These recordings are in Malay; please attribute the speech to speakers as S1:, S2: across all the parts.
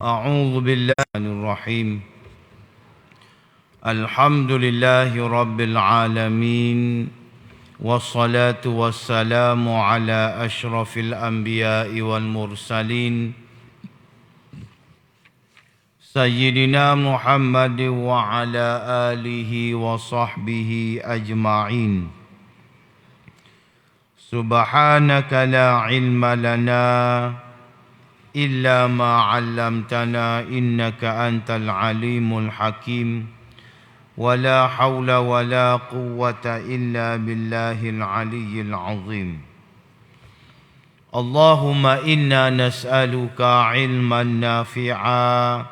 S1: أعوذ بالله الرحيم. الحمد لله رب العالمين، والصلاة والسلام على أشرف الأنبياء والمرسلين سيدنا محمد وعلى آله وصحبه أجمعين. سبحانك لا علم لنا إلا ما علمتنا إنك أنت العليم الحكيم، ولا حول ولا قوة إلا بالله العلي العظيم. اللهم إنا نسألك علما نافعا،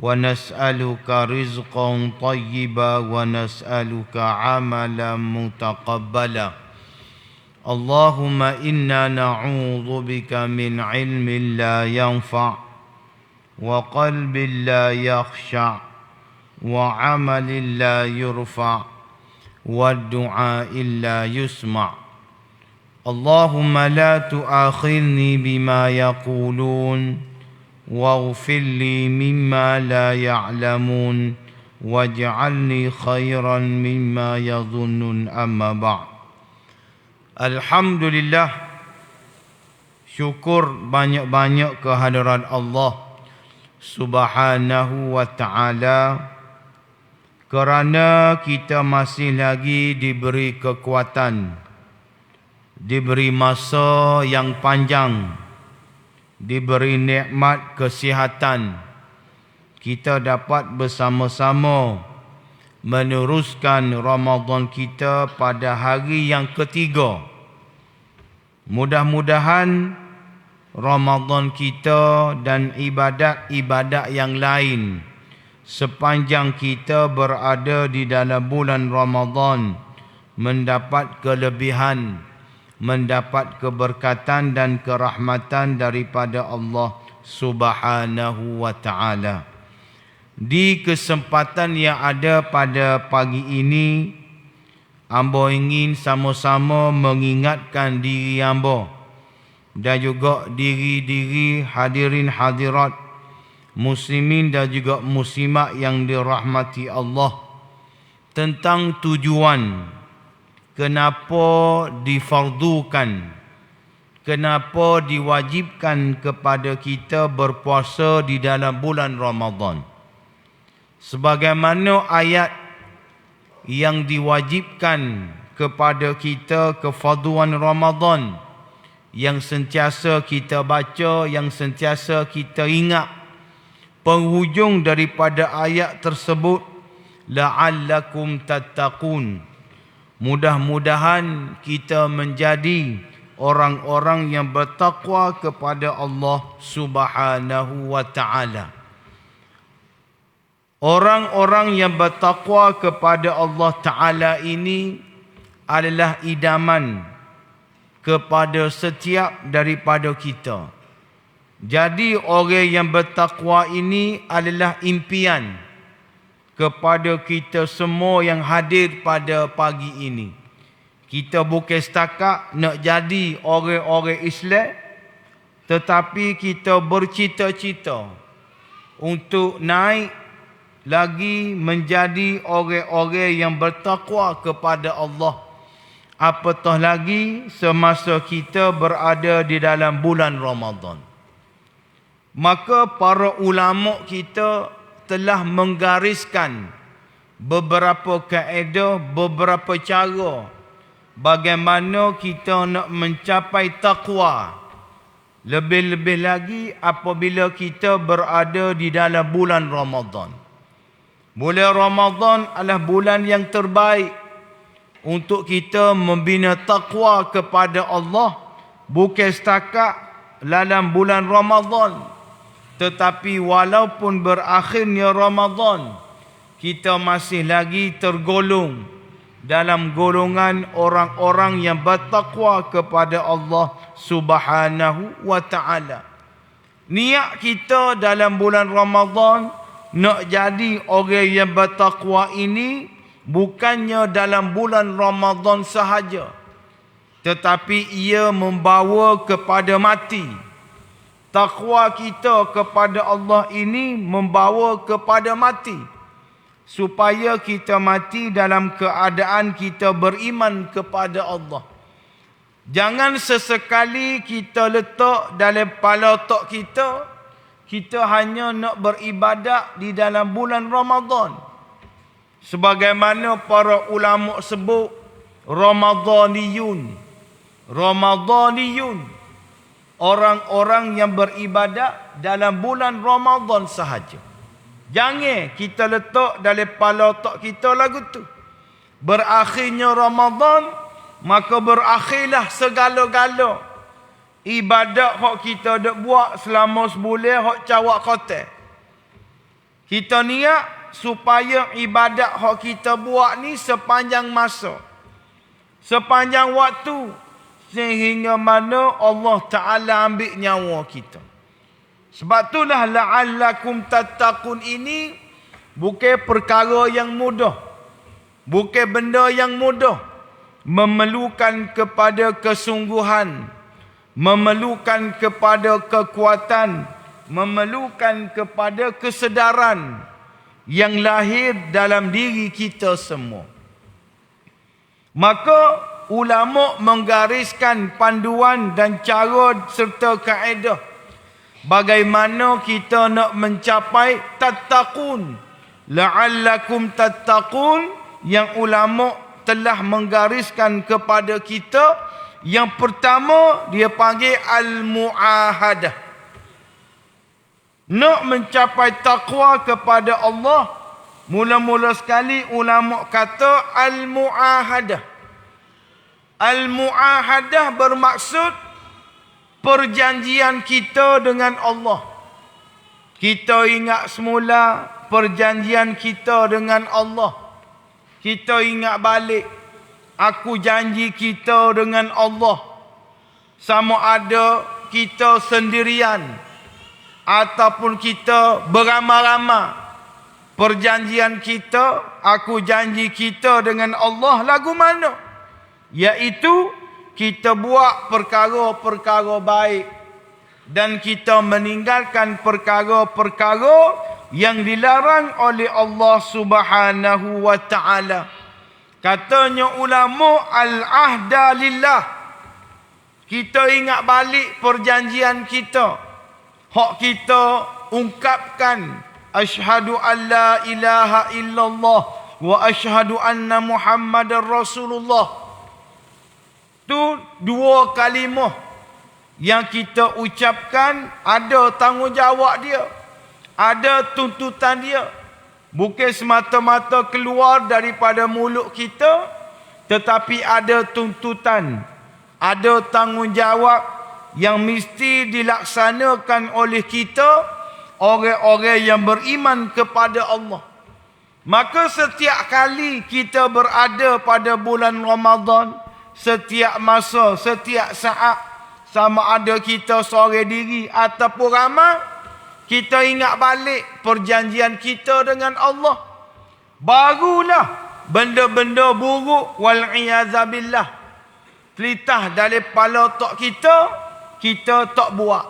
S1: ونسألك رزقا طيبا، ونسألك عملا متقبلا. اللهم إنا نعوذ بك من علم لا ينفع، وقلب لا يخشع، وعمل لا يرفع، والدعاء لا يسمع. اللهم لا تؤاخذني بما يقولون، واغفر لي مما لا يعلمون، واجعلني خيرا مما يظنون. أما بعد. Alhamdulillah, syukur banyak-banyak kehadirat Allah Subhanahu wa ta'ala, kerana kita masih lagi diberi kekuatan, diberi masa yang panjang, diberi nikmat kesihatan, kita dapat bersama-sama meneruskan Ramadan kita pada hari yang ketiga. Mudah-mudahan Ramadan kita dan ibadat-ibadat yang lain sepanjang kita berada di dalam bulan Ramadan mendapat kelebihan, mendapat keberkatan dan kerahmatan daripada Allah Subhanahu wa ta'ala. Di kesempatan yang ada pada pagi ini, ambo ingin sama-sama mengingatkan diri ambo dan juga diri-diri hadirin hadirat muslimin dan juga muslimat yang dirahmati Allah tentang tujuan kenapa difardukan, kenapa diwajibkan kepada kita berpuasa di dalam bulan Ramadan. Sebagaimana ayat yang diwajibkan kepada kita kefarduan Ramadan yang sentiasa kita baca, yang sentiasa kita ingat, penghujung daripada ayat tersebut, la'allakum tattaqun, mudah-mudahan kita menjadi orang-orang yang bertakwa kepada Allah Subhanahu wa ta'ala. Orang-orang yang bertakwa kepada Allah Ta'ala ini adalah idaman kepada setiap daripada kita. Jadi orang yang bertakwa ini adalah impian kepada kita semua yang hadir pada pagi ini. Kita bukan setakat nak jadi orang-orang Islam, tetapi kita bercita-cita untuk naik lagi menjadi orang-orang yang bertakwa kepada Allah, apatah lagi semasa kita berada di dalam bulan Ramadan. Maka para ulama kita telah menggariskan beberapa kaedah, beberapa cara bagaimana kita nak mencapai takwa, lebih-lebih lagi apabila kita berada di dalam bulan Ramadan. Bulan Ramadan adalah bulan yang terbaik untuk kita membina takwa kepada Allah, bukan setakat dalam bulan Ramadan, tetapi walaupun berakhirnya Ramadan, kita masih lagi tergolong dalam golongan orang-orang yang bertakwa kepada Allah Subhanahu wa ta'ala. Niat kita dalam bulan Ramadan nak jadi orang yang bertakwa ini bukannya dalam bulan Ramadan sahaja, tetapi ia membawa kepada mati. Takwa kita kepada Allah ini membawa kepada mati. Supaya kita mati dalam keadaan kita beriman kepada Allah. Jangan sesekali kita letak dalam kepala otak kita hanya nak beribadat di dalam bulan Ramadan. Sebagaimana para ulama sebut, Ramadaniyun. Orang-orang yang beribadat dalam bulan Ramadan sahaja. Jangan kita letak dalam kepala otak kita lagu tu. Berakhirnya Ramadan, maka berakhirlah segala-gala ibadat hak kita dak buat selama sebulan hak cawak kotak. Kita niat supaya ibadat hak kita buat ni sepanjang masa, sepanjang waktu, sehingga mana Allah Ta'ala ambil nyawa kita. Sebab itulah la'allakum tattaqun ini bukan perkara yang mudah. Bukan benda yang mudah. Memerlukan kepada kesungguhan. Memerlukan kepada kekuatan. Memerlukan kepada kesedaran yang lahir dalam diri kita semua. Maka ulama menggariskan panduan dan cara serta kaedah bagaimana kita nak mencapai tattaqun. La'allakum tattaqun yang ulama telah menggariskan kepada kita. Yang pertama dia panggil al-mu'ahadah. Nak mencapai takwa kepada Allah, mula-mula sekali ulama kata al-mu'ahadah. Al-mu'ahadah bermaksud perjanjian kita dengan Allah. Kita ingat semula perjanjian kita dengan Allah. Kita ingat balik. Aku janji kita dengan Allah. Sama ada kita sendirian ataupun kita beramai-ramai. Perjanjian kita, aku janji kita dengan Allah lagu mana? Iaitu kita buat perkara-perkara baik dan kita meninggalkan perkara-perkara yang dilarang oleh Allah Subhanahu wa Ta'ala. Katanya ulama al-ahda lillah. Kita ingat balik perjanjian kita. Hak kita ungkapkan asyhadu an la ilaha illallah wa asyhadu anna Muhammadar Rasulullah. Itu dua kalimah yang kita ucapkan ada tanggungjawab dia. Ada tuntutan dia. Bukan semata-mata keluar daripada mulut kita, tetapi ada tuntutan. Ada tanggungjawab yang mesti dilaksanakan oleh kita, orang-orang yang beriman kepada Allah. Maka setiap kali kita berada pada bulan Ramadan, setiap masa, setiap saat, sama ada kita seorang diri ataupun ramai, kita ingat balik perjanjian kita dengan Allah. Barulah benda-benda buruk wal'iyazabillah telitah dari kepala otak kita, kita tak buat.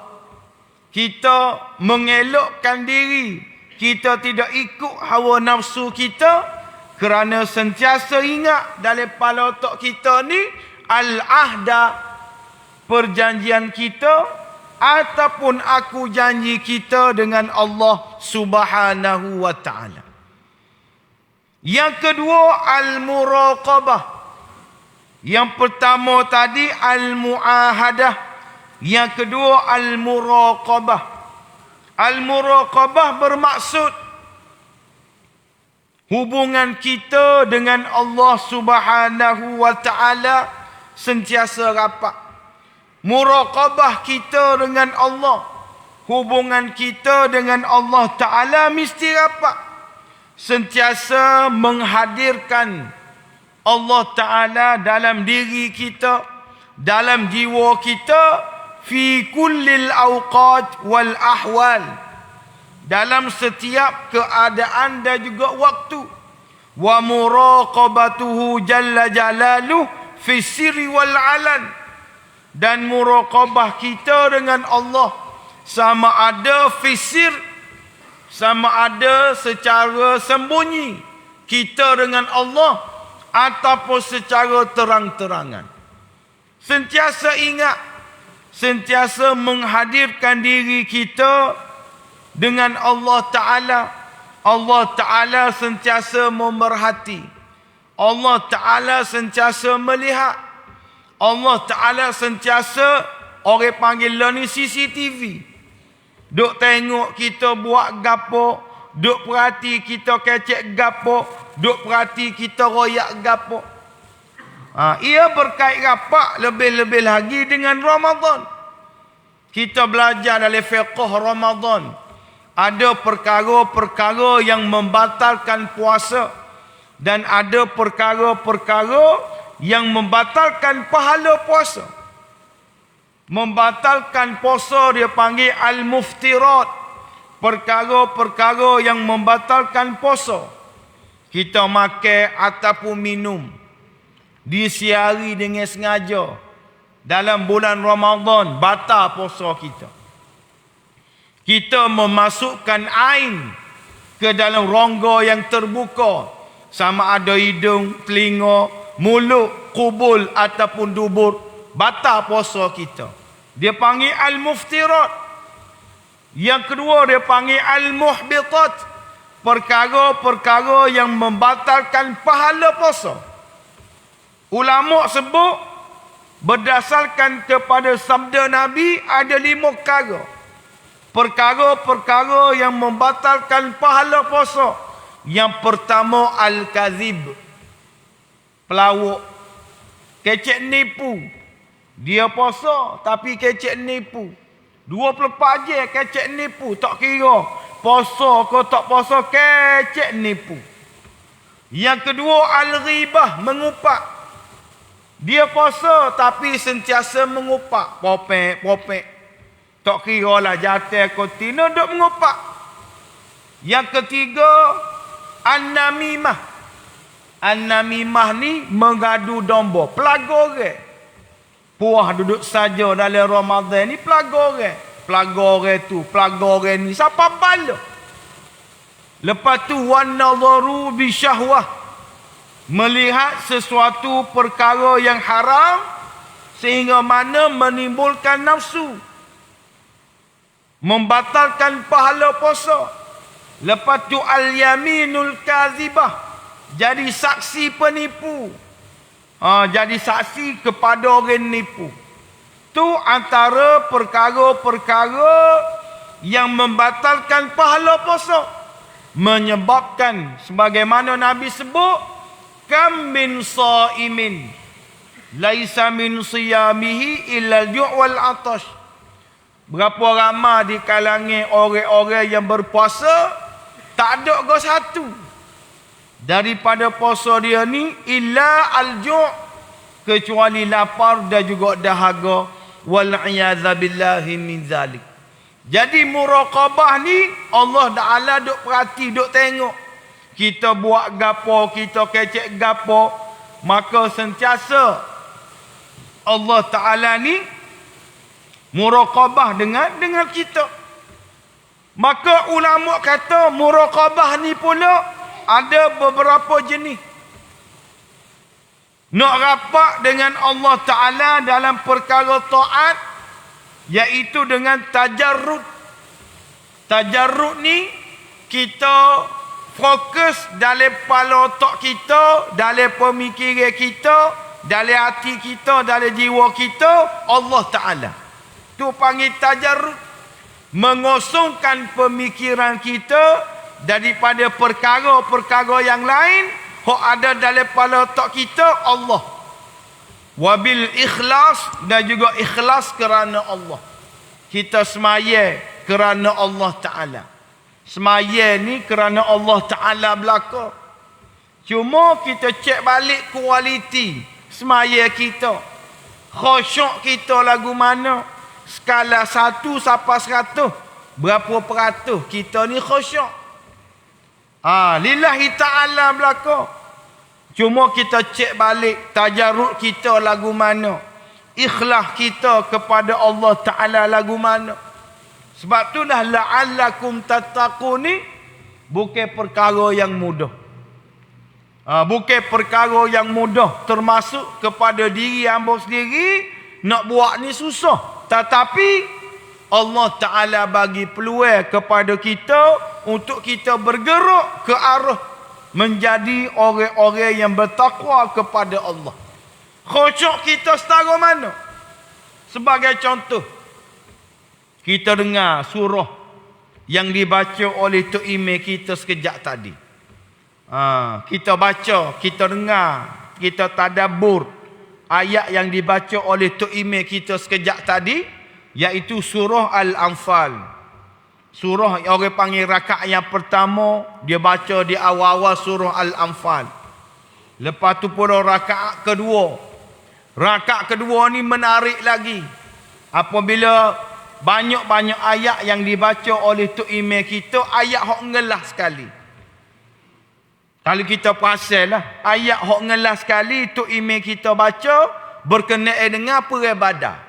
S1: Kita mengelakkan diri. Kita tidak ikut hawa nafsu kita. Kerana sentiasa ingat dalam kepala otak kita ni al-ahda, perjanjian kita ataupun aku janji kita dengan Allah Subhanahu wa Ta'ala. Yang kedua al-muraqabah. Yang pertama tadi al-mu'ahadah. Yang kedua al-muraqabah. Al-muraqabah bermaksud hubungan kita dengan Allah Subhanahu wa Ta'ala sentiasa rapat. Muraqabah kita dengan Allah, hubungan kita dengan Allah Ta'ala mesti rapat. Sentiasa menghadirkan Allah Ta'ala dalam diri kita, dalam jiwa kita, fi kullil awqat wal ahwal, dalam setiap keadaan dan juga waktu. Wa muraqabatuhu jalla jalaluh fi sirri wal alan, dan muraqabah kita dengan Allah sama ada fisir, sama ada secara sembunyi kita dengan Allah ataupun secara terang-terangan. Sentiasa ingat, sentiasa menghadirkan diri kita dengan Allah Ta'ala. Allah Ta'ala sentiasa memerhati. Allah Ta'ala sentiasa melihat. Allah Ta'ala sentiasa, orang panggil lah ni CCTV. Duk tengok kita buat gapo, duk perhati kita kecek gapo, duk perhati kita royak gapo. Ia berkait rapat lebih-lebih lagi dengan Ramadan. Kita belajar dalam fiqh Ramadan. Ada perkara-perkara yang membatalkan puasa. Dan ada perkara-perkara yang membatalkan pahala puasa. Membatalkan puasa dia panggil al-muftirat. Perkara-perkara yang membatalkan puasa. Kita makan ataupun minum disiari dengan sengaja dalam bulan Ramadan, batal puasa kita. Kita memasukkan ain ke dalam rongga yang terbuka, sama ada hidung, telinga, mulut, kubul ataupun dubur, batal puasa kita. Dia panggil al-muftirat. Yang kedua dia panggil al-muhbitat. Perkara-perkara yang membatalkan pahala puasa. Ulama sebut berdasarkan kepada sabda Nabi ada 5 perkara. Perkara-perkara yang membatalkan pahala puasa. Yang pertama al-kazib. Pelawak. Kecek nipu. Dia puasa tapi kecek nipu. 24 jam kecek nipu, tak kira puasa ke tak puasa, kecek nipu. Yang kedua al-ghibah, mengupak. Dia puasa tapi sentiasa mengupak, popek. Tak kira lah jatuh kotina duk mengupak. Yang ketiga an-namimah. An-namimah ni mengadu domba, pelaga orang. Puah duduk saja dalam Ramadan ni pelaga orang. Pelaga orang tu, pelaga orang ni, siapa bala? Lepas tu wan-nadharu bi syahwah. Melihat sesuatu perkara yang haram sehingga mana menimbulkan nafsu. Membatalkan pahala puasa. Lepas tu al-yaminul kazibah. Jadi saksi penipu. Jadi saksi kepada orang nipu. Tu antara perkara-perkara yang membatalkan pahala puasa. Menyebabkan sebagaimana Nabi sebut, kam min shaimin laisa min siyamihi illa al-ju' wal 'atash. Berapa ramai di kalangan orang-orang yang berpuasa tak ada ke satu daripada puasa dia ni illa al-ju', kecuali lapar dan juga dahaga, wal iyadza billahi min zalik. Jadi muraqabah ni Allah Taala duk perhati, duk tengok kita buat gapo, kita kecek gapo, maka sentiasa Allah Taala ni muraqabah dengan kita. Maka ulama kata muraqabah ni pula ada beberapa jenis. Nak rapat dengan Allah Ta'ala dalam perkara taat, iaitu dengan tajarrud. Tajarrud ni kita fokus dalam kepala otak kita, dalam pemikiran kita, dalam hati kita, dalam jiwa kita, Allah Ta'ala. Tu panggil tajarrud. Mengosongkan pemikiran kita daripada perkara-perkara yang lain, hok ada dalam kepala otak kita, Allah. Wabil ikhlas, dan juga ikhlas kerana Allah. Kita semaya kerana Allah Ta'ala. Semaya ni kerana Allah Ta'ala belaka. Cuma kita cek balik kualiti semaya kita. Khusyuk kita lagu mana? Skala 1 sampai 100. Berapa peratus kita ni khusyuk? Lillahi ta'ala belaka. Cuma kita cek balik tajarrud kita lagu mana, ikhlas kita kepada Allah Ta'ala lagu mana. Sebab itulah la'allakum tattaqun ni bukan perkara yang mudah. Bukan perkara yang mudah, termasuk kepada diri hamba sendiri nak buat ni susah. Tetapi Allah Ta'ala bagi peluang kepada kita untuk kita bergerak ke arah menjadi orang-orang yang bertakwa kepada Allah. Khusyuk kita setara mana? Sebagai contoh, kita dengar surah yang dibaca oleh Tok Ime kita sekejap tadi. Kita baca, kita dengar, kita tadabbur ayat yang dibaca oleh Tok Ime kita sekejap tadi, iaitu surah Al-Anfal. Surah yang orang panggil rakaat yang pertama, dia baca di awal-awal surah Al-Anfal. Lepas tu pula rakaat kedua. Rakaat kedua ni menarik lagi. Apabila banyak-banyak ayat yang dibaca oleh Tok Ime kita, ayat hok ngelah sekali. Kalau kita perasanlah, ayat hok ngelah sekali Tok Ime kita baca berkenaan dengan peribadah.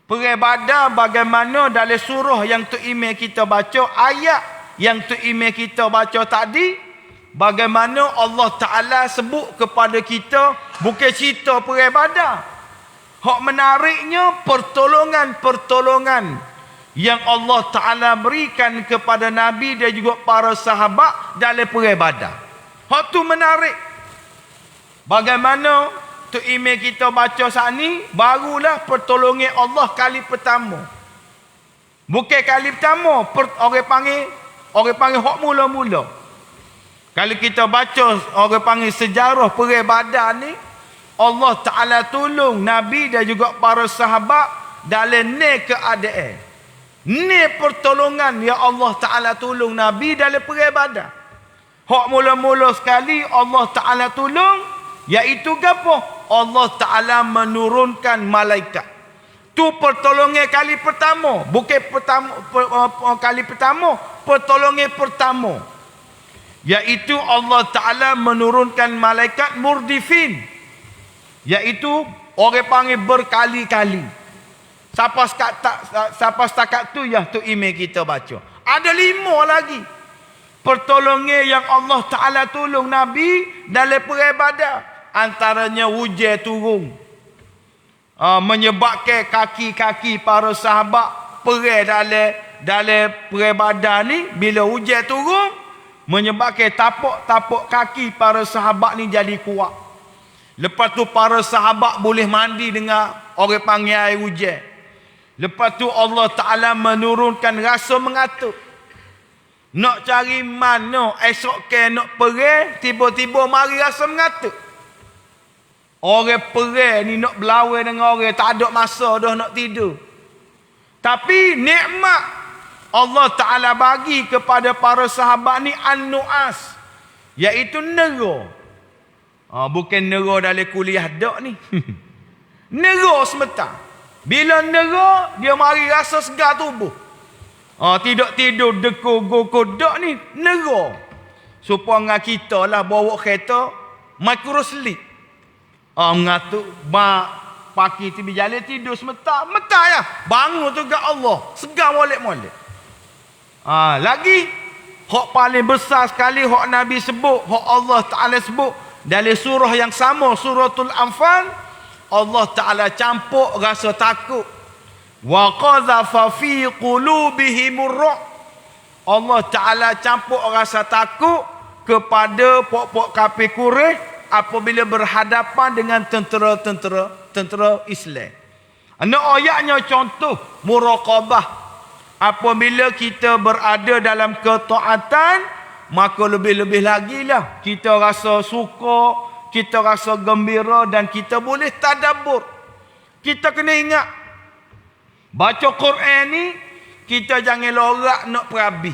S1: Peribadah bagaimana dalam surah yang Tok Ime kita baca, ayat yang Tok Ime kita baca tadi, bagaimana Allah Ta'ala sebut kepada kita bukan cerita peribadah. Hak menariknya pertolongan-pertolongan yang Allah Ta'ala berikan kepada Nabi dan juga para sahabat dalam peribadah. Hak tu menarik. Bagaimana Tok Ime kita baca saat ni, barulah pertolongan Allah kali pertama. Bukan kali pertama, orang panggil hak mula-mula. Kalau kita baca orang panggil sejarah peribadah ni, Allah Ta'ala tolong Nabi dan juga para sahabat dalam ni keadaan. Ni pertolongan yang Allah Ta'ala tolong Nabi dalam peribadah. Hak mula-mula sekali Allah Ta'ala tolong, iaitu apa? Allah Ta'ala menurunkan malaikat. Tu pertolongan kali pertama. Bukan kali pertama, pertolongan pertama. Iaitu Allah Ta'ala menurunkan malaikat murdifin. Iaitu orang panggil berkali-kali. Siapa setakat tu ya Tok Ime kita baca. Ada 5 lagi pertolongan yang Allah Ta'ala tolong Nabi dalam peribadah. Antaranya hujan turun, menyebabkan kaki-kaki para sahabat perih dalam peribadah ni. Bila hujan turun, menyebabkan tapak-tapak kaki para sahabat ni jadi kuat. Lepas tu para sahabat boleh mandi dengan orang panggil air hujan. Lepas tu Allah Ta'ala menurunkan rasa mengatuk. Nak cari mana esok ke nak pergi, tiba-tiba mari rasa mengatuk. Orang pergi ni nak berlawan dengan orang, tak ada masa dah nak tidur. Tapi nikmat Allah Ta'ala bagi kepada para sahabat ni an-nu'as, iaitu nera. Bukan nera dalam kuliah dak ni. Nera semata. Bila nera, dia mari rasa segar tubuh. Tidak tidur deku-goku dak ni, nera. Supaya kita lah bawa kereta micro sleep. Mengatuk pagi tiba jalan tidur semata. Mata ya. Bangun tu kat Allah. Segar molek-molek. Lagi hak paling besar sekali hak Nabi sebut, hak Allah Ta'ala sebut dalam surah yang sama, suratul Anfal, Allah Ta'ala campur rasa takut. Wa qadhafa fi qulubihimur ru'b. Allah Ta'ala campur rasa takut kepada pok-pok kafir Quraisy apabila berhadapan dengan tentera Islam. Ayatnya contoh muraqabah. Apabila kita berada dalam ketaatan, maka lebih-lebih lagi lah kita rasa suka, kita rasa gembira dan kita boleh tadabbur. Kita kena ingat, baca Quran ni kita jangan lorak nak perabi.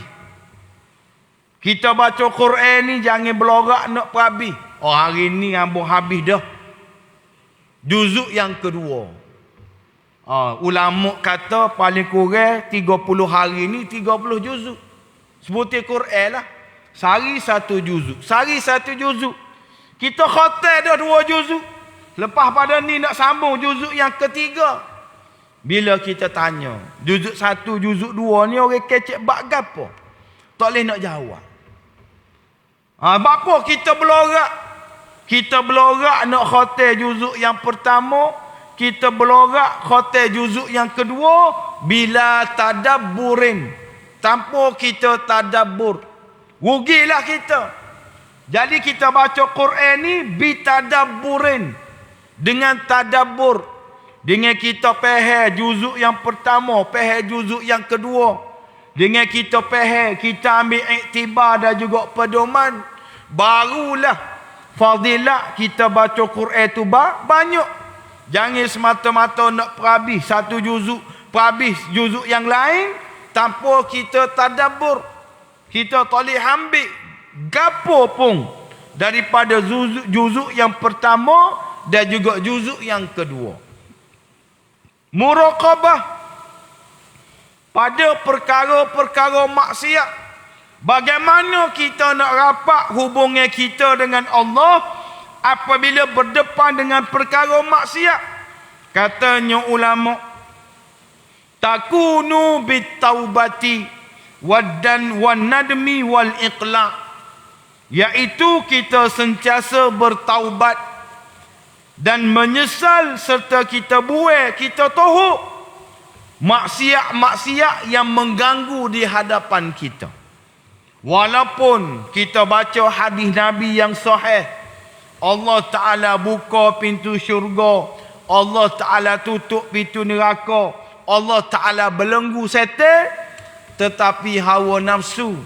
S1: Kita baca Quran ni jangan belorak nak perabi. Hari ni hamba habis dah juzuk yang kedua. Ulama kata paling kurang 30 hari ni 30 juzuk. Sebutir Quran lah. Sehari 1 juzuk. Sehari 1 juzuk. Kita khatam dah 2 juzuk. Lepas pada ni nak sambung juzuk yang ketiga. Bila kita tanya, juzuk 1, juzuk 2 ni orang kecek bab gapo? Tak boleh nak jawab. Bapa kita belorak. Kita belorak nak khatam juzuk yang pertama, kita belorak khatam juzuk yang kedua bila tadabburin. Tanpa kita tadabbur. Rugilah kita. Jadi kita baca Quran ni bitadabburin. Dengan tadabbur. Dengan kita faham juzuk yang pertama, faham juzuk yang kedua. Dengan kita faham, kita ambil iktibar dan juga pedoman, barulah fadilah kita baca Quran tu banyak. Jangan semata-mata nak perhabis satu juzuk, perhabis juzuk yang lain tanpa kita tadabbur. Kita tak boleh ambil gapo pun daripada juzuk yang pertama dan juga juzuk yang kedua. Muraqabah pada perkara-perkara maksiat. Bagaimana kita nak rapat hubungan kita dengan Allah apabila berdepan dengan perkara maksiat? Katanya ulama, takunu bitaubati waddan wan nadmi wal iqla', iaitu kita sentiasa bertaubat dan menyesal serta kita buai, kita tohuk maksiat-maksiat yang mengganggu di hadapan kita. Walaupun kita baca hadis Nabi yang sahih, Allah Ta'ala buka pintu syurga, Allah Ta'ala tutup pintu neraka, Allah Ta'ala belenggu setan, tetapi hawa nafsu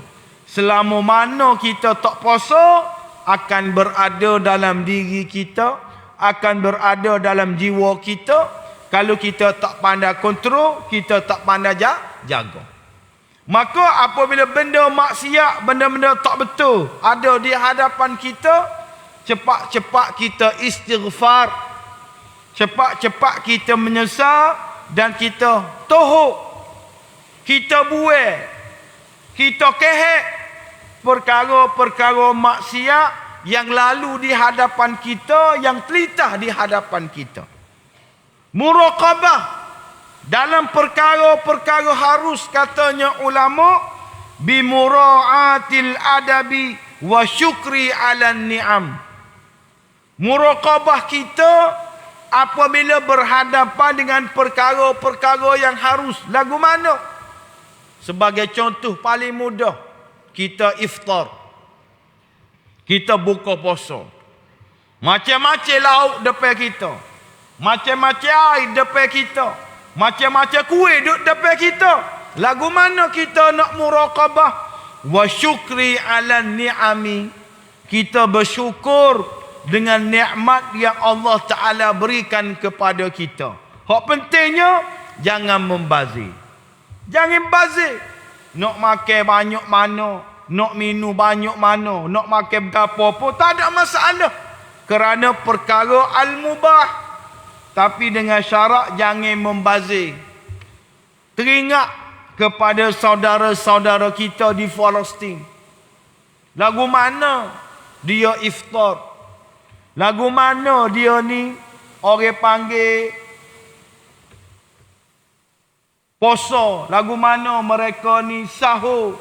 S1: selama mana kita tak puasa akan berada dalam diri kita, akan berada dalam jiwa kita. Kalau kita tak pandai kontrol, kita tak pandai jaga. Maka apabila benda maksiat, benda-benda tak betul ada di hadapan kita, cepat-cepat kita istighfar, cepat-cepat kita menyesal dan kita tohuk, kita buai, kita kehek perkara-perkara maksiat yang lalu di hadapan kita, yang telitah di hadapan kita. Muraqabah dalam perkara-perkara harus, katanya ulama, bimura'atil adabi wa syukri ala ni'am. Muraqabah kita apabila berhadapan dengan perkara-perkara yang harus. Lagu mana? Sebagai contoh paling mudah, kita iftar, kita buka puasa, macam-macam lauk depan kita, macam-macam air depan kita, macam-macam kuih duduk depan kita. Lagu mana kita nak muraqabah? Wa syukri ala ni'ami, kita bersyukur dengan nikmat yang Allah Ta'ala berikan kepada kita. Hak pentingnya, jangan membazir. Jangan bazir. Nak makan banyak mana, nak minum banyak mana, nak makan berapa pun tak ada masalah, kerana perkara al-mubah. Tapi dengan syarat jangan membazir. Teringat kepada saudara-saudara kita di Palestin. Lagu mana dia iftar, lagu mana dia ni orang panggil puasa, lagu mana mereka ni sahur.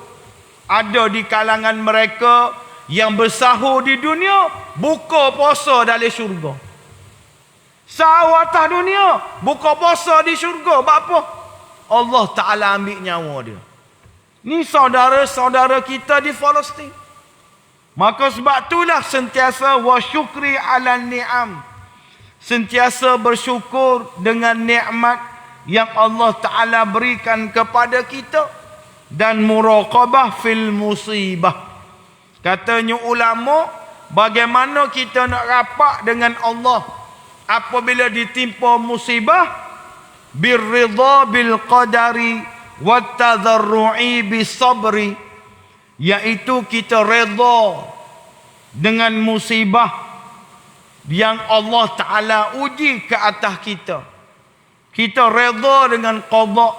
S1: Ada di kalangan mereka yang bersahur di dunia, buka puasa dalam syurga. Sahur atas dunia, buka puasa di syurga. Apa? Allah Ta'ala ambil nyawa dia. Ni saudara-saudara kita di Palestin. Maka sebab itulah sentiasa wa syukri ala ni'am, sentiasa bersyukur dengan nikmat yang Allah Ta'ala berikan kepada kita, dan muraqabah fil musibah. Katanya ulama, bagaimana kita nak rapat dengan Allah apabila ditimpa musibah? Birridha bil qadari wat tadarru'i bis sabri, iaitu kita redha dengan musibah yang Allah Ta'ala uji ke atas kita. Kita redha dengan qada,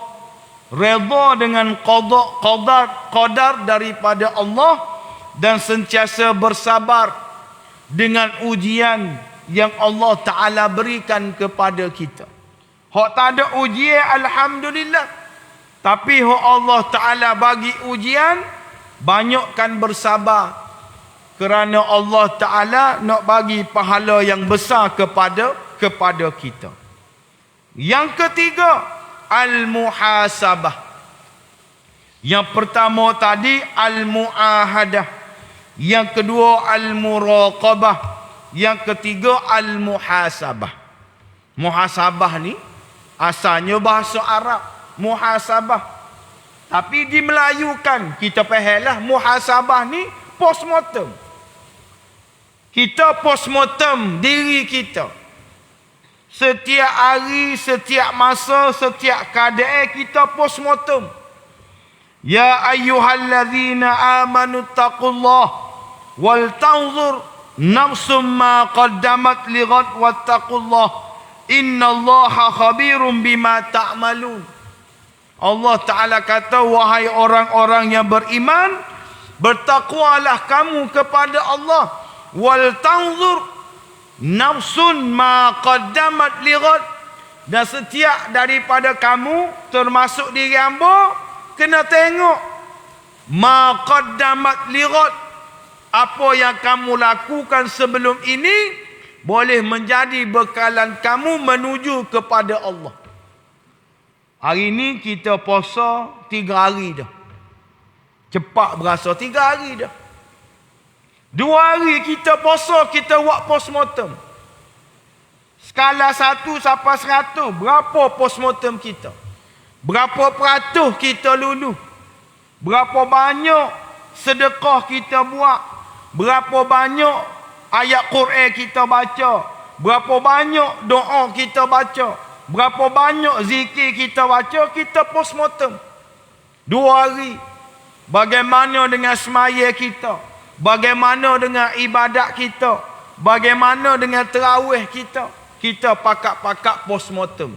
S1: redha dengan qadar daripada Allah, dan sentiasa bersabar dengan ujian yang Allah Ta'ala berikan kepada kita. Hak tak ada ujian, alhamdulillah. Tapi hak Allah Ta'ala bagi ujian, banyakkan bersabar. Kerana Allah Ta'ala nak bagi pahala yang besar kepada kita. Yang ketiga, al-muhasabah. Yang pertama tadi, al-muahadah. Yang kedua, al-muraqabah. Yang ketiga, al-muhasabah. Muhasabah ni asalnya bahasa Arab, muhasabah. Tapi dimelayukan, kita fahamlah muhasabah ni postmortem. Kita postmortem diri kita. Setiap hari, setiap masa, setiap keadaan kita postmortem. Ya ayyuhallazina amanu taqullah wal tanzur nafsum ma qaddamat lighad wattaqullah innallaha khabirum bima ta'malun. Allah Ta'ala kata, wahai orang-orang yang beriman, bertakwalah kamu kepada Allah. Wal tanzur nafsun ma qaddamat lighad. Dan setiap daripada kamu, termasuk diri hamba, kena tengok ma qaddamat lighad. Apa yang kamu lakukan sebelum ini boleh menjadi bekalan kamu menuju kepada Allah. Hari ni kita puasa 3 hari dah. Cepat berasa 3 hari dah. 2 hari kita puasa, kita buat postmortem. Skala 1 sampai 100, berapa postmortem kita? Berapa peratus kita lulu? Berapa banyak sedekah kita buat? Berapa banyak ayat Quran kita baca? Berapa banyak doa kita baca? Berapa banyak zikir kita baca? Kita postmortem 2 hari. Bagaimana dengan semaya kita? Bagaimana dengan ibadat kita? Bagaimana dengan tarawih kita? Kita pakak-pakak postmortem.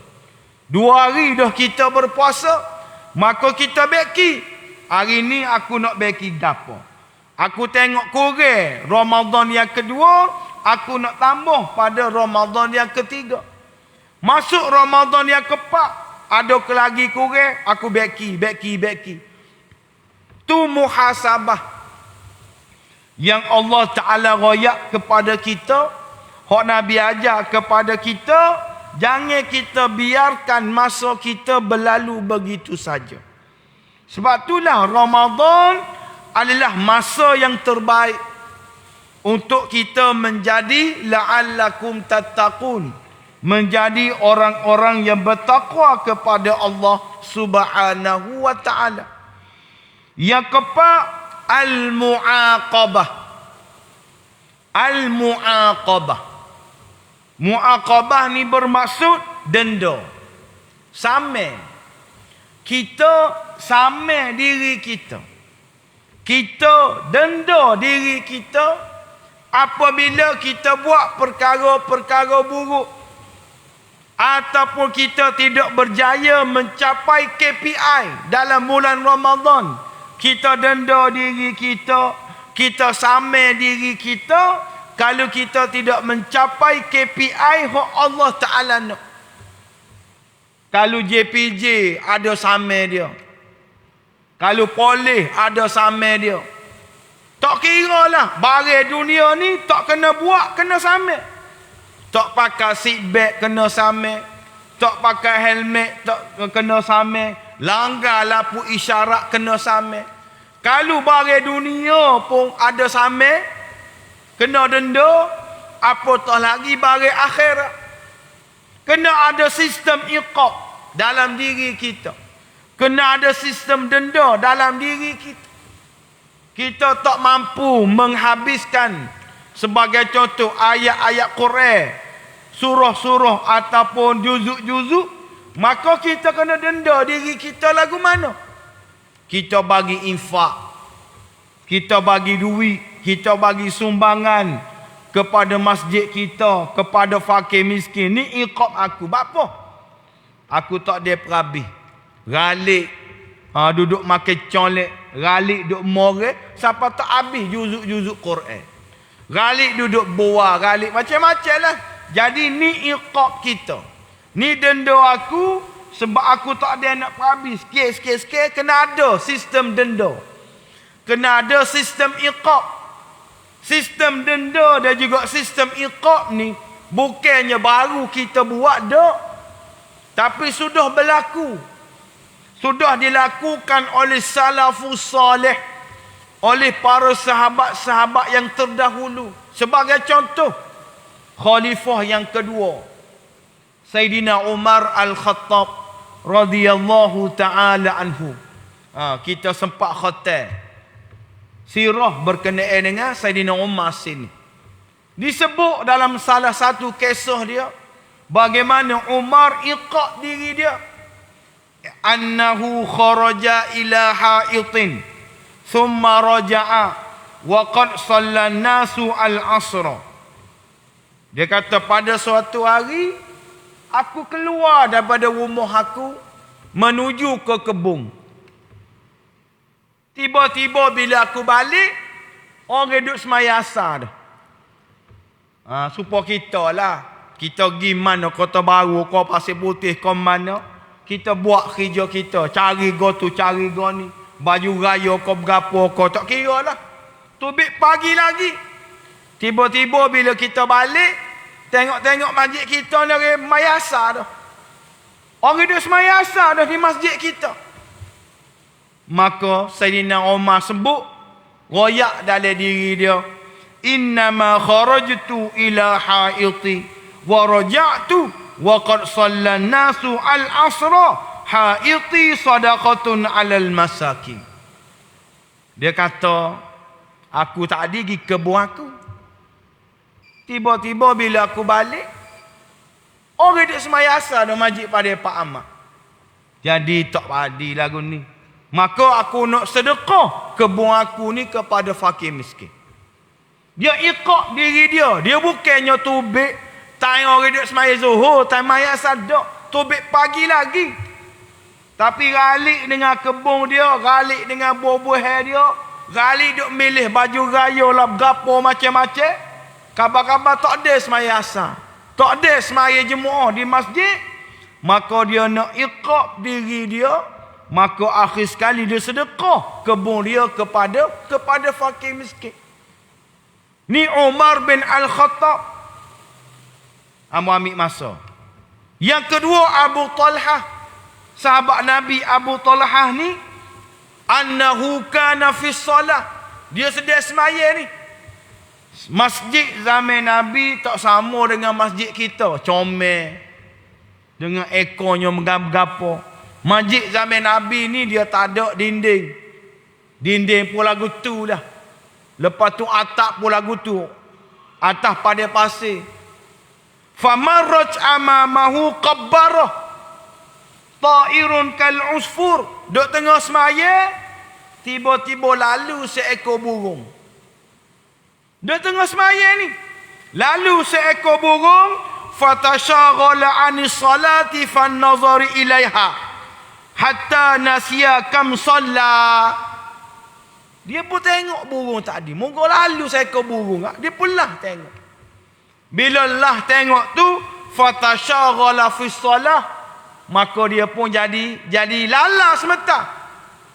S1: 2 hari dah kita berpuasa, maka kita beki. Hari ni aku nak beki gapo? Aku tengok kurang Ramadan yang kedua, aku nak tambah pada Ramadan yang ketiga. Masuk Ramadan yang keempat, ada lagi kurang, aku beki. Tu muhasabah yang Allah Ta'ala royak kepada kita. Hak Nabi ajar kepada kita, jangan kita biarkan masa kita berlalu begitu saja. Sebab itulah Ramadan adalah masa yang terbaik untuk kita menjadi la'allakum tattaqun, menjadi orang-orang yang bertakwa kepada Allah Subhanahu wa Ta'ala. Yang keempat, al-mu'aqabah. Al-mu'aqabah. Mu'aqabah ni bermaksud denda. Sama. Kita sama diri kita. Kita denda diri kita apabila kita buat perkara-perkara buruk, ataupun kita tidak berjaya mencapai KPI dalam bulan Ramadan. Kita denda diri kita, kita sama diri kita kalau kita tidak mencapai KPI yang Allah Ta'ala nak. Kalau JPJ ada sama dia, kalau polis ada sama dia. Tak kira lah, barang dunia ni tak kena buat, kena sama. Tak pakai seat belt kena sama, tak pakai helmet tak kena sama, langgar lampu isyarat kena sama. Kalau barang dunia pun ada sama, kena denda, apatah lagi barang akhirat. Kena ada sistem iqab dalam diri kita. Kena ada sistem denda dalam diri kita. Kita tak mampu menghabiskan, sebagai contoh, ayat-ayat Quran, surah-surah ataupun juzuk-juzuk, maka kita kena denda diri kita lagu mana? Kita bagi infak, kita bagi duit, kita bagi sumbangan kepada masjid kita, kepada fakir miskin. Ni iqab aku. Apa? Aku tak ada perhabis. Ralik, duduk makan colek, ralik duduk morek, siapa tak habis juzuk-juzuk Quran. Ralik duduk buah, ralik macam-macam lah. Jadi ni iqab kita. Ni denda aku sebab aku tak ada anak perabi. Sikit-sikit kena ada sistem denda. Kena ada sistem iqab. Sistem denda dan juga sistem iqab ni bukannya baru kita buat dak. Tapi sudah berlaku. Sudah dilakukan oleh salafus salih, oleh para sahabat-sahabat yang terdahulu. Sebagai contoh, khalifah yang kedua, Sayyidina Umar Al-Khattab radhiyallahu ta'ala anhu. Kita sempat khatam sirah berkenaan dengan Sayyidina Umar sini. Disebut dalam salah satu kisah dia, bagaimana Umar iqab diri dia. Annahu kharaja ila ha'itin thumma raja'a wa qad sallan nasu al-asra. Dia kata pada suatu hari aku keluar daripada rumah aku menuju ke kebun. Tiba-tiba bila aku balik, orang duduk semaya asar dah. Supaya kita lah, kita pergi mana Kota Baru, kau Pasir Putih, kau mana, kita buat kerja kita, cari go tu, cari go ni, baju raya kau berapa kau, tak kira lah. Tubik pagi lagi. Tiba-tiba bila kita balik, tengok-tengok masjid kita ni orang mayasa dah. Orang duduk semayasa dah di masjid kita. Maka Sayyidina Umar sebut, royak dalam diri dia, innama kharajtu ila haiti wa raja'tu wa qad sallan nasu al-asra haiti sadaqatun 'alal masakin. Dia kata, aku tadi pergi kebun aku. Tiba-tiba bila aku balik, orang duduk semayasa dah masjid pada Pak Ahmad. Jadi tak padi lagu ni. Maka aku nak sedekah kebun aku ni kepada fakir miskin. Dia iqab diri dia. Dia bukannya tubik time orang duduk semaya zuhur, time maya sadak, tubik pagi lagi. Tapi galik dengan kebun dia, galik dengan buah-buah dia, galik duk milih baju raya lah, gapo macam-macam. Kabar-kabar tak ada semaya asar, tak ada semaya jemaah di masjid. Maka dia nak iqab diri dia, maka akhir sekali dia sedekah kebun dia kepada fakir miskin. Ni Umar bin Al-Khattab. Ambil masa. Yang kedua Abu Talhah, sahabat Nabi Abu Talhah ni, annahu kana fi solah. Dia sedia semaya ni. Masjid zaman Nabi tak sama dengan masjid kita. Comel. Dengan ekornya menggap-gapo. Masjid zaman Nabi ni dia tak ada dinding. Dinding pun lagu tu dah. Lepas tu atap pun lagu tu. Atas pada pasir. Famarraj amamahu qabbarah. Ta'irun kal usfur. Duk tengah semaya, tiba-tiba lalu seekor burung. Duk tengah semaya ni, lalu seekor burung, fatashaghala 'anis salati fan nazari ilaiha hatta nasiya kam shalla. Dia pun tengok burung tadi. Moga lalu seekor burung. Dia pun lah tengok. Bila lah tengok tu, fatashaghala fi shalah, maka dia pun jadi lala semata.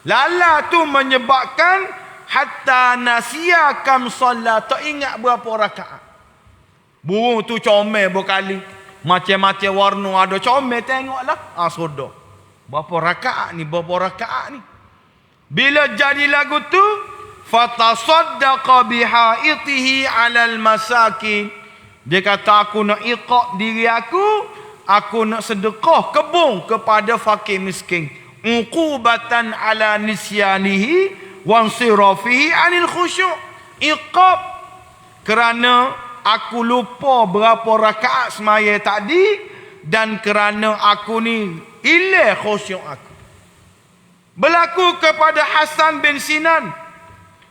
S1: Lala tu menyebabkan hatta nasiya kam shalla, tak ingat berapa rakaat. Burung tu comel berkali. Macam-macam warna ada comel, tengoklah. Sudah. Berapa rakaat ni? Bila jadi lagu tu, fatasaddaqa bihaitihi 'alal masakin. Dia kata, aku nak iqab diri aku nak sedekah kebun kepada fakir miskin. Uqubatan 'ala nisyanihi wa insirafihi 'anil khusyuk. Iqab kerana aku lupa berapa rakaat semaya tadi, dan kerana aku ni hilang khusyuk aku. Berlaku kepada Hasan bin Sinan.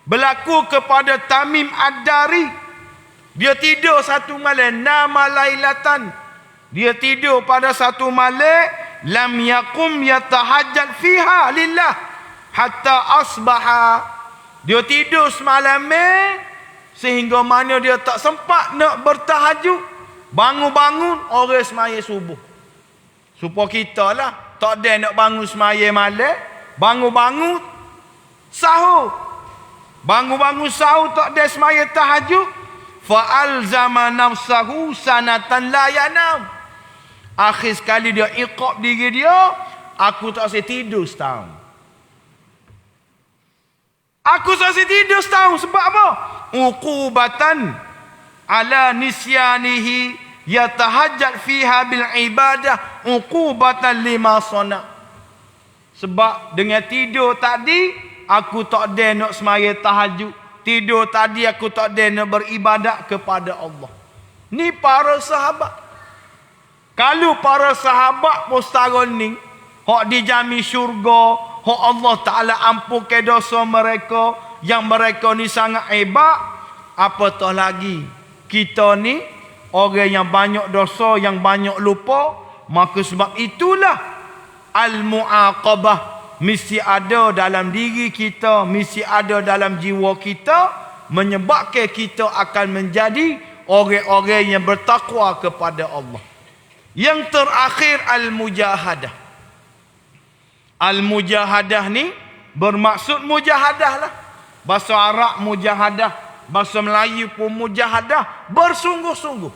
S1: Berlaku kepada Tamim Ad-Dari. Dia tidur satu malam, nama lailatan. Dia tidur pada satu malam, lam yakum yatahajjat fiha lillah hatta asbaha. Dia tidur semalam sehingga mana dia tak sempat nak bertahajud. Bangun-bangun orang semaya subuh. Supaya kita lah tak ada nak bangun semaya malam, bangun-bangun sahur. Bangun-bangun sahur tak ada semaya tahajud. Fa'alzama nafsahu sanatan la yanam. Akhir sekali dia iqab diri dia, aku tak boleh tidur setahun. Aku tak boleh tidur setahun sebab apa? Uqubatan ala nisyanihi yatahajjat fiha bil ibadah uqubatan lima sana. Sebab dengan tidur tadi aku tak ada nak semaya tahajud. Tidur tadi aku tak ada nak beribadat kepada Allah. Ni para sahabat. Kalau para sahabat pun setara ni, hak dijamin syurga, hak Allah Ta'ala ampunkan dosa mereka, yang mereka ni sangat hebat, apatah lagi kita ni orang yang banyak dosa, yang banyak lupa. Maka sebab itulah al-mu'aqabah mesti ada dalam diri kita, mesti ada dalam jiwa kita, menyebabkan kita akan menjadi orang-orang yang bertakwa kepada Allah. Yang terakhir al-mujahadah. Al-mujahadah ni bermaksud mujahadah lah. Bahasa Arab mujahadah, bahasa Melayu pun mujahadah, bersungguh-sungguh.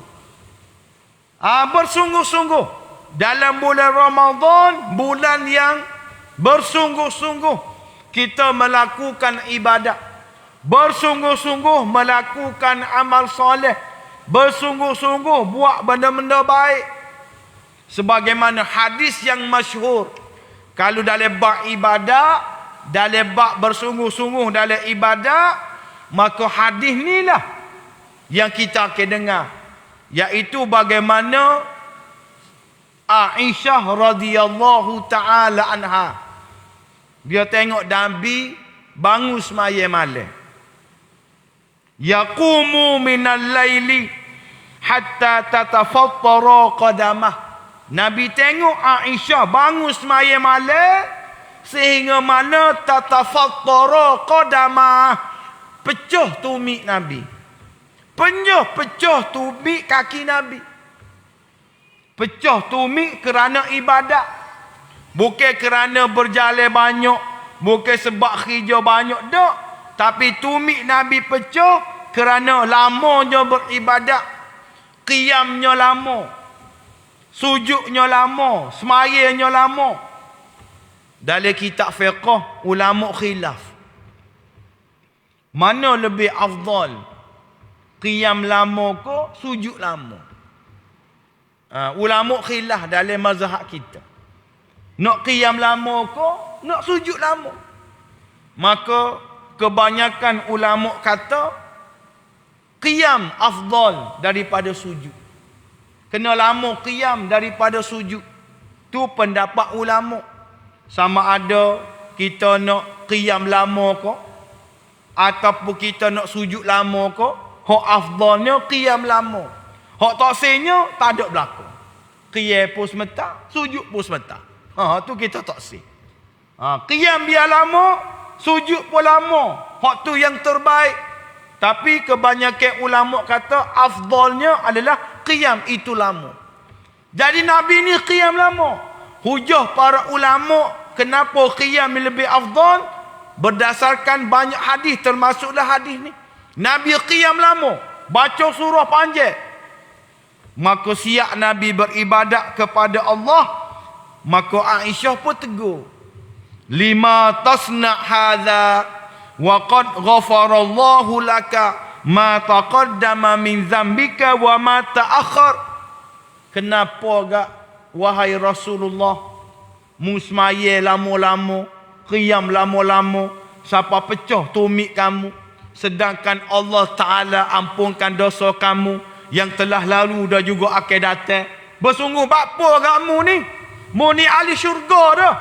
S1: Bersungguh-sungguh dalam bulan Ramadan, bulan yang bersungguh-sungguh kita melakukan ibadat, bersungguh-sungguh melakukan amal soleh, bersungguh-sungguh buat benda-benda baik. Sebagaimana hadis yang masyhur, kalau dalam bab ibadat, dalam bab bersungguh-sungguh dalam ibadat, maka hadis ni lah yang kita akan dengar, iaitu bagaimana Aisyah radhiyallahu taala anha, dia tengok Nabi bangun semaya malam, yaqumu minal laili hatta tatafattara qadamah. Nabi tengok Aisyah bangun semaya malam sehingga mana tatafattara qadamah, pecah tumit Nabi, pecah tumit kaki Nabi. Pecah tumit kerana ibadat, bukan kerana berjalan banyak, bukan sebab kerja banyak dak, tapi tumit Nabi pecah kerana lamanya beribadat, qiyamnya lama, sujudnya lama, semayanya lama. Dalam kitab fiqh ulama khilaf, mana lebih afdal, qiyam lama ke sujud lama? Ulama khilaf dalam mazhab kita, nak qiyam lama ke nak sujud lama. Maka kebanyakan ulama kata qiyam afdal daripada sujud. Kena lama qiyam daripada sujud. Tu pendapat ulama. Sama ada kita nak qiyam lama ke ataupun kita nak sujud lama ke, hak afdalnya qiyam lama. Hak taksirnya tak ada berlaku. Qiyam pun sementara, sujud pun sementara. Tu kita taksir. Qiyam biar lama, sujud pun lama. Hak tu yang terbaik. Tapi kebanyakan ulama kata afdalnya adalah qiyam itu lama. Jadi Nabi ni qiyam lama. Hujah para ulama kenapa qiyam lebih afdal berdasarkan banyak hadis, termasuklah hadis ni. Nabi qiyam lama, baca surah panjang. Maka siap Nabi beribadat kepada Allah. Maka Aisyah pun tegur, lima tasna hadza wa qad ghafarallahu laka ma taqaddama min dzambika wa ma ta'akhkhar. Kenapa gak wahai Rasulullah musmaya lama-lama, qiyam lama-lama, siapa pecah tumit kamu, sedangkan Allah Ta'ala ampunkan dosa kamu yang telah lalu dan juga akan datang. Bersungguh bapa kamu ni, mu ni ahli syurga dah.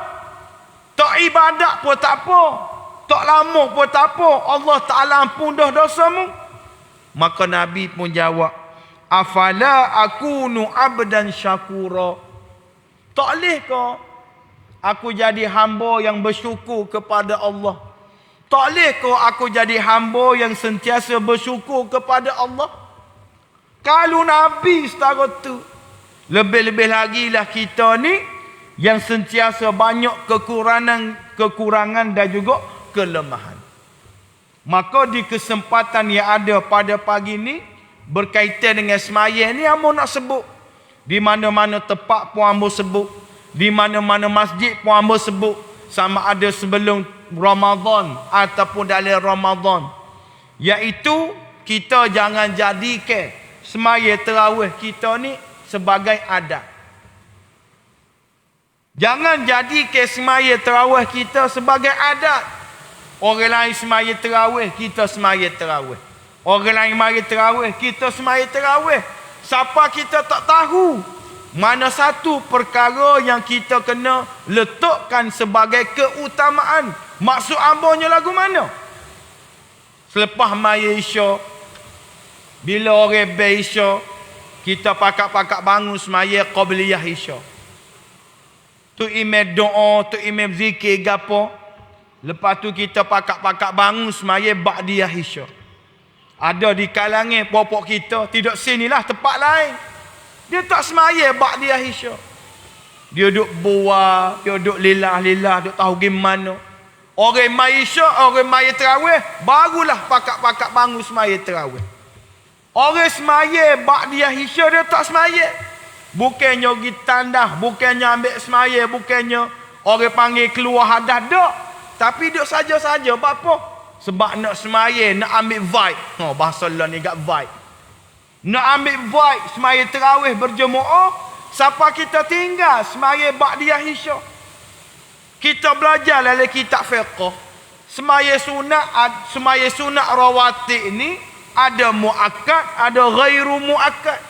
S1: Tak ibadat pun tak apa, tak lama pun tak apa, Allah Ta'ala ampun dah dosamu. Maka Nabi pun jawab, afala akunu abdan syakura. Tak boleh ke aku jadi hamba yang bersyukur kepada Allah? Tak boleh ke aku jadi hamba yang sentiasa bersyukur kepada Allah? Kalau Nabi setara tu Lebih-lebih lagi lah kita ni yang sentiasa banyak kekurangan dan juga kelemahan. Maka di kesempatan yang ada pada pagi ni berkaitan dengan semaya ni, hamba nak sebut. Di mana-mana tempat pun hamba sebut. Di mana-mana masjid pun hamba sebut. Sama ada sebelum Ramadan ataupun dalam Ramadan. Iaitu kita jangan jadikan semaya tarawih kita ni sebagai adat. Jangan jadikan semaya tarawih kita sebagai adat. Orang lain semaya tarawih, kita semaya tarawih. Orang lain mari tarawih, kita semaya tarawih. Siapa kita tak tahu mana satu perkara yang kita kena letakkan sebagai keutamaan. Maksud ambanya lagu mana? Selepas maya Isya, bila orang bel Isya, kita pakak-pakak bangun semaya qabliyah Isya. Tu imam doa, tu imam zikir gapo. Lepas tu kita pakak-pakak bangun semaya ba'diyah Isya. Ada di kalangan popok kita, tidak sinilah tempat lain. Dia tak semaya ba'diyah Isya. Dia duduk buah, dia duduk lilah-lilah, duduk tahu gimana. Orang maya Isya, orang maya tarawih, barulah pakak-pakak bangun semaya tarawih. Orang semaya ba'diyah Isya, dia tak semaya. Bukannya pergi tandah, bukannya ambil semaya, bukannya orang panggil keluar hadas, tak. Tapi duduk saja-saja, apa? Sebab nak semaya, nak ambil vibe. Oh, bahasa Allah ni kat vibe. Nak ambil vibe semaya tarawih berjemaah, siapa kita tinggal semaya ba'diyah Isya. Kita belajar dalam kitab fiqh. Semaya sunat rawatib ni ada muakkad, ada ghairu muakkad.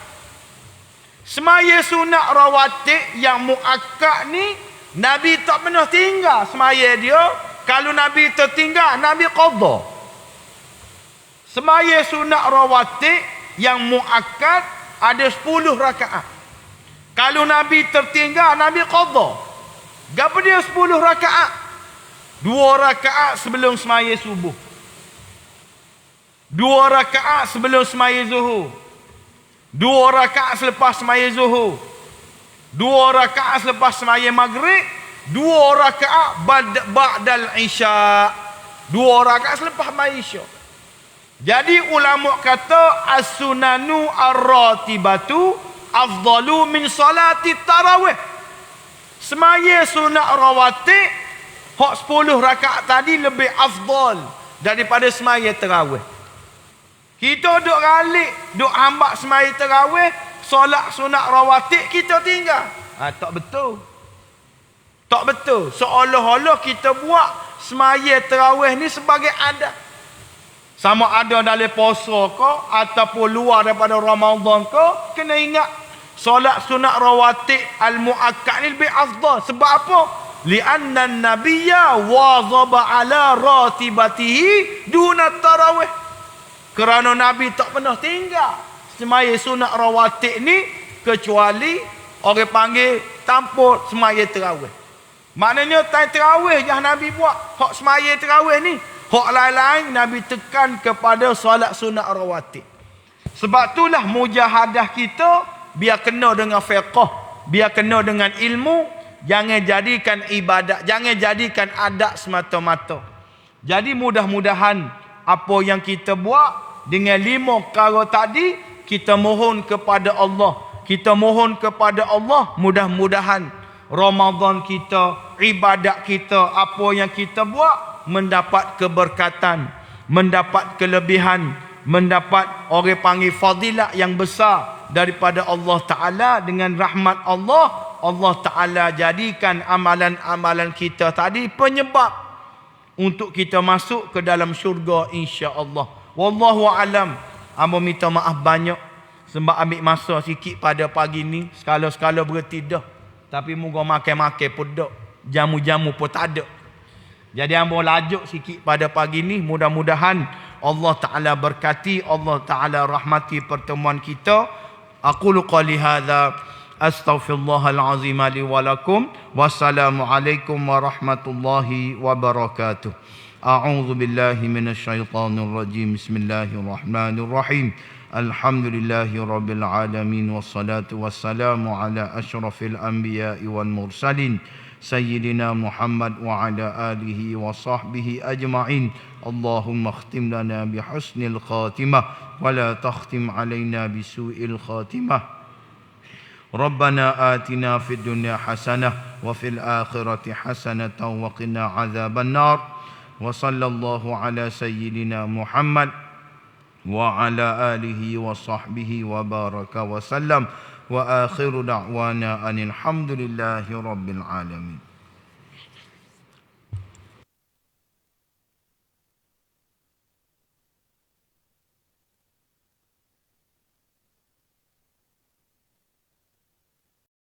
S1: Semaya sunat rawatib yang muakkad ni Nabi tak pernah tinggal semaya dia. Kalau Nabi tertinggal, Nabi qadha. Semaya sunat rawatib yang muakkad ada 10 rakaat. Kalau Nabi tertinggal, Nabi qadha. Berapa dia 10 rakaat? 2 rakaat sebelum semaya subuh. 2 rakaat sebelum semaya zuhur. 2 rakaat selepas semaya zuhur. 2 rakaat selepas semaya maghrib. 2 rakaat ba'dal isya. 2 rakaat selepas isya. Jadi ulama kata as-sunanu ar-ratibatu afdalu min salati tarawih. Semaya sunat rawatib hak 10 rakaat tadi lebih afdal daripada semaya tarawih. Kita duk ralik, duk hambak semaya tarawih, solat sunat rawatib kita tinggal. Tak betul. Tak betul. Seolah-olah kita buat semaya tarawih ni sebagai adat. Sama ada dalam puasa ke ataupun luar daripada Ramadan ke, kena ingat solat sunat rawatib al-muakkad ni lebih afdal. Sebab apa? Li'anna an-nabiyya wazaba ala ratibatihi duna tarawih. Kerana Nabi tak pernah tinggal semaya sunat rawatib ni kecuali orang panggil tanpa semaya tarawih. Maknanya tarawih yang Nabi buat. Hak semaya tarawih ni, hak lain-lain Nabi tekan kepada solat sunat rawatib. Sebab itulah mujahadah kita biar kena dengan fiqh, biar kena dengan ilmu, jangan jadikan ibadat, jangan jadikan adat semata-mata. Jadi mudah-mudahan apa yang kita buat dengan 5 perkara tadi, kita mohon kepada Allah. Kita mohon kepada Allah, mudah-mudahan Ramadan kita, ibadat kita, apa yang kita buat mendapat keberkatan, mendapat kelebihan, mendapat orang panggil fadilah yang besar daripada Allah Ta'ala. Dengan rahmat Allah, Allah Ta'ala jadikan amalan-amalan kita tadi penyebab untuk kita masuk ke dalam syurga insya-Allah. Wallahu alam. Amba minta maaf banyak sebab ambil masa sikit pada pagi ni. Sekala-sekala berhenti dah. Tapi moga makan-makan pun tak. Jamu-jamu pun tak ada. Jadi hamba lajuk sikit pada pagi ni. Mudah-mudahan Allah Ta'ala berkati, Allah Ta'ala rahmati pertemuan kita. Aqulu qali hadha astaghfirullahal azim li wa lakum. Wassalamualaikum warahmatullahi wabarakatuh. A'udzu billahi minasyaitonir rajim. Bismillahirrahmanirrahim. Alhamdulillahi Rabbil Alamin. Wassalatu wassalamu ala ashrafil anbiya'i wal mursalin Sayyidina Muhammad wa ala alihi wa sahbihi ajma'in. Allahumma khtim lana bihusnil khatimah wa la takhtim alayna bisu'il khatimah. Rabbana atina fid dunya hasanah wa fil akhirati hasanatan wa qina azaban nar. Wa sallallahu ala sayyidina Muhammad wa ala alihi wa sahbihi wa baraka wa sallam. Wa akhiru da'wana anil hamdulillahi rabbil alamin.